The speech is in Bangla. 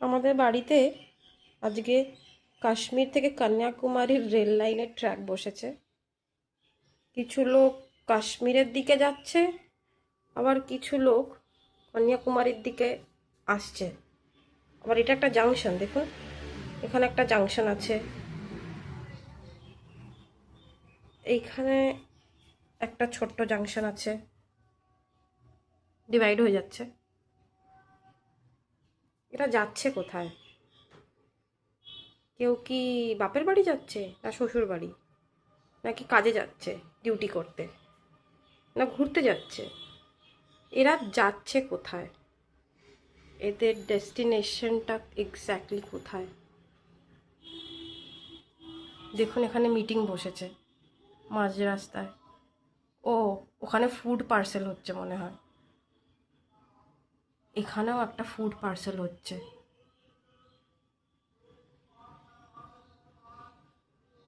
আমাদের বাড়িতে আজকে কাশ্মীর থেকে কন্যাকুমারীর রেল লাইনের ট্র্যাক বসেছে। কিছু লোক কাশ্মীরের দিকে যাচ্ছে, আবার কিছু লোক কন্যাকুমারীর দিকে আসছে। আবার এটা একটা জাংশন, দেখুন এখানে একটা জাংশন আছে, এইখানে একটা ছোট্ট জাংশন আছে, ডিভাইড হয়ে যাচ্ছে। এটা যাচ্ছে কোথায়? কেউ কি বাপের বাড়ি যাচ্ছে, না শ্বশুর বাড়ি, নাকি কাজে যাচ্ছে ডিউটি করতে, না ঘুরতে যাচ্ছে? এরা যাচ্ছে কোথায়? এদের ডেস্টিনেশনটা এক্স্যাক্টলি কোথায়? দেখুন এখানে মিটিং বসেছে মাঝ রাস্তায়। ও, ওখানে ফুড পার্সেল হচ্ছে মনে হয়। এখানেও একটা ফুড পার্সেল হচ্ছে।